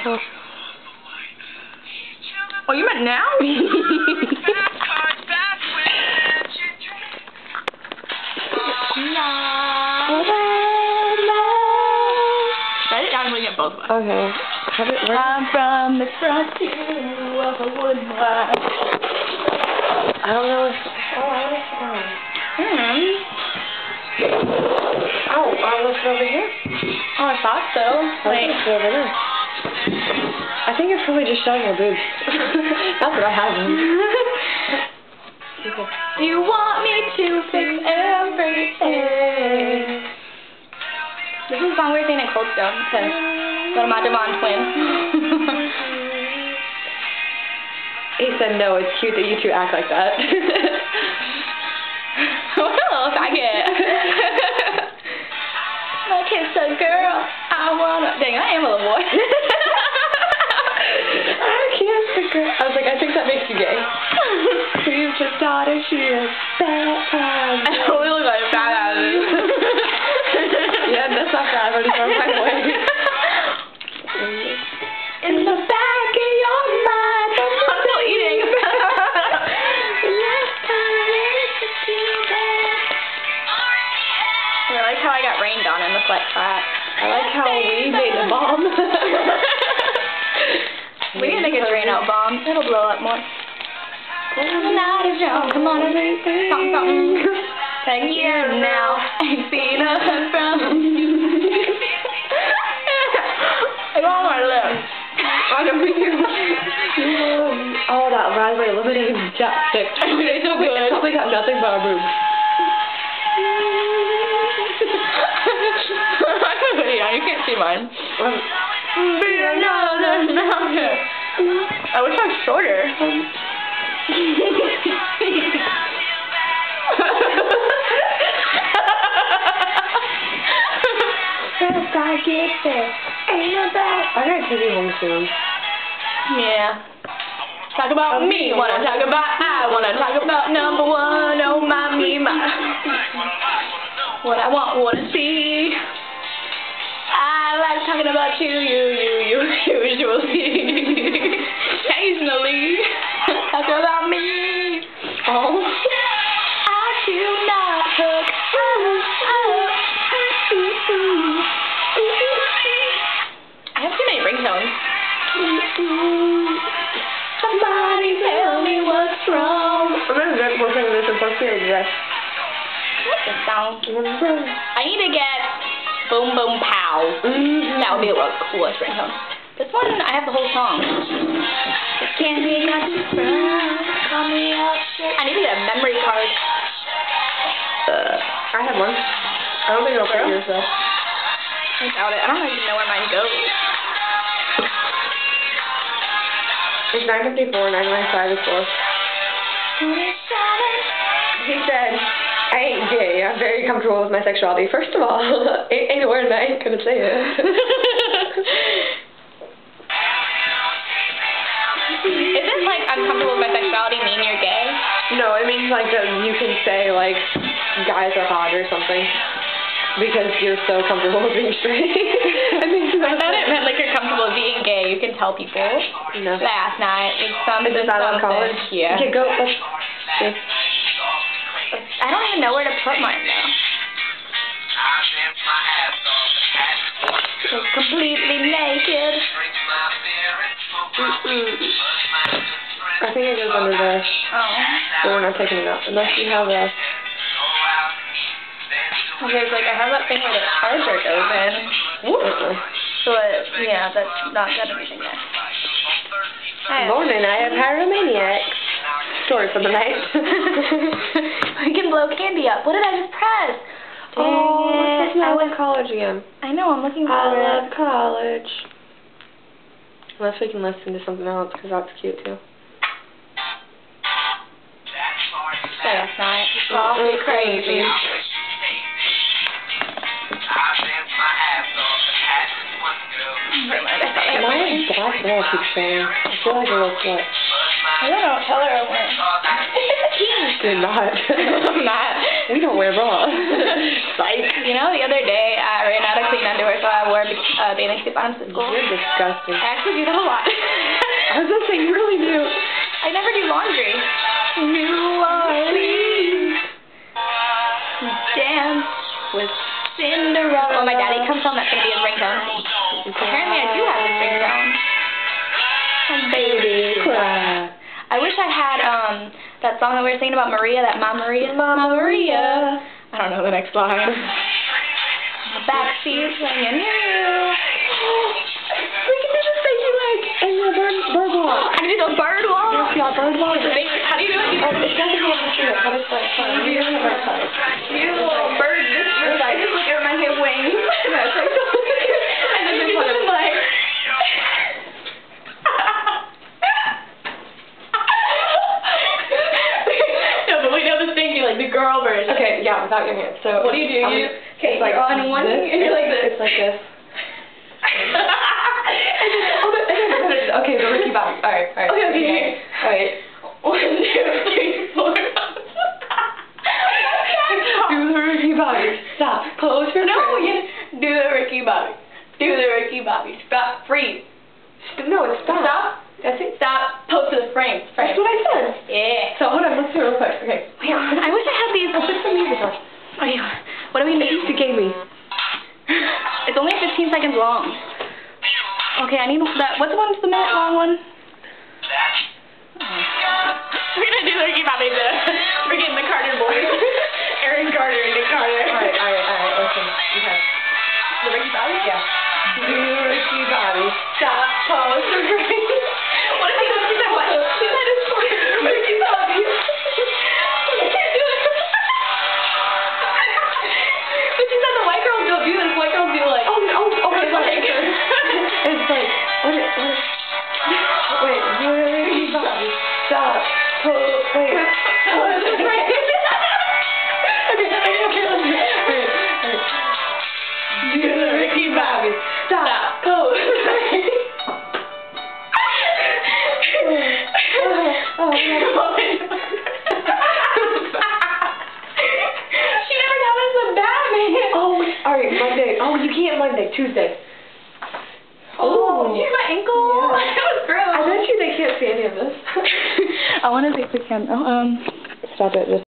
Oh. Oh, you meant now? Write it down so we get both of us. Okay. I'm from the frontier of a woodland. I don't know if... Oh, I want to down. Oh, I left it over here? Oh, I thought so. Wait. Over there. I think it's probably just showing your boobs. That's what I have. Okay. Do you want me to fix everything? This is a song we're singing at Cold Stone because one of my Devon twins. He said no, it's cute that you two act like that. Well, faggot. Like it's a girl, I wanna... Dang, I am a little boy. I kiss the girl. I was like, I think that makes you gay. We've just taught her she is bad. I totally look like a fat ass. Yeah, that's not bad, but it's on my way. In the back of your mind. I'm still eating. I like how I got rained on in the flat track. I like how we made the bomb. We need to make a drain out bomb. It'll blow up more. Not a joke. Come on, something. 10 years now. Ain't seen nothing from. I got on my lips. Oh, that raspberry lemonade chapstick. It's so good. It's probably got nothing but our boobs. You can't see mine. I wish I was shorter. I get there. I gotta take you home soon. Yeah. Talk about me. Wanna talk about I. Wanna talk about number one. Oh my me my. What I want, wanna see. I like talking about you usually. Occasionally. Talk about me. Oh. I do not hook I have too many ringtones. Somebody tell me what's wrong. Remember that we're playing this in first period today. What's this song? I need to get Boom Boom Pow. That would be the coolest ringtone. This one, I have the whole song. It can't be nothing from. Call me up. I need to get a memory card. I have one. I don't think it'll fit yours though. I doubt it. I don't even know where mine goes. It's 9:54, 9:95 is 4. He said, I ain't gay. I'm very comfortable with my sexuality. First of all, ain't a word and I ain't gonna say it. Isn't like I'm comfortable with my sexuality mean you're gay? No, it means like that you can say like guys are hot or something because you're so comfortable with being straight. I thought it meant like you're comfortable with being gay. You can tell people. No. Last night it's something. Is that on college? Yeah. Okay, go. Let's see. I don't even know where to put mine though. It's completely naked. I think it goes under there. Oh. But we're not taking it out unless you have a. Okay, it's like I have that thing where the charger goes in. But yeah, that's not gonna be in there. Morning, I have pyromaniacs. Story for the night. We can blow candy up. What did I just press? Oh, I love college again. I know, I'm looking for I it. love college. Unless we can listen to something else, because that's cute too. Last night. I'll be crazy. Never mind, I thought I had My my black nail keeps saying, I feel like a little slut. I don't know what color I want. You're not. I'm not. We don't wear bras. Psych. You know, the other day I ran out of clean underwear, so I wore bathing suit bottoms to school. You're disgusting. I actually do that a lot. I was gonna say, you really do. I never do laundry. New Orleans. Dance with Cinderella. Oh, my daddy comes home, that's gonna be his ringtone. Apparently I do have his ringtone. Oh, baby. Cry. I wish I had that song that we were singing about Maria, that Mama Maria. I don't know the next line. Backseat swinging you. We can do the thing you like. And your bird walk. I can do the bird walk. Yeah, bird walk. How do you do it? Oh, it doesn't have to do it, but it's like fun. You don't have to. You little bird, this I just look at my hip wings. And then this one is like. No, but we know the thing, you like the girl version. Okay, yeah, without your hands. So what do? Okay, it's like you're on one this, and you're like this. It's like this. Okay, the Ricky Bobby. Alright. Okay. Alright. 1, 2, 3, 4. Do the Ricky Bobby. Stop. Pose for No, friends. do the Ricky Bobby. Do the Ricky Bobby. Stop. Freeze. No, it's stop. Stop. That's it. Stop. Pose to the frame. That's what I said. Yeah. So hold on, let's do it real quick. Okay. Wait, I wish I had these. I'll put some music on. Okay. What do we need? You gave me. It's only 15 seconds long. Okay, I need that. What's the minute long one? We're gonna do the Ricky Bobby. We're getting the Carter boys. Aaron Carter and Nick Carter. Alright, listen. Okay. The Ricky Bobby? Yeah. Do the Ricky Bobby. Stop. Pose. What if he said what? He said it's Ricky Bobby. But she said the white girls don't do this. White girls do like. Okay, like. It's like, wait, do the Ricky Bobby. Stop. Wait. Do the Ricky Bobby. Stop. Pose. She never got us the Batman. Oh, alright, Monday. Oh, you can't Monday. Tuesday. Oh, you hit my ankle. Yeah. That was gross. I bet you they can't see any of this. I want to see if we can. Stop it. Just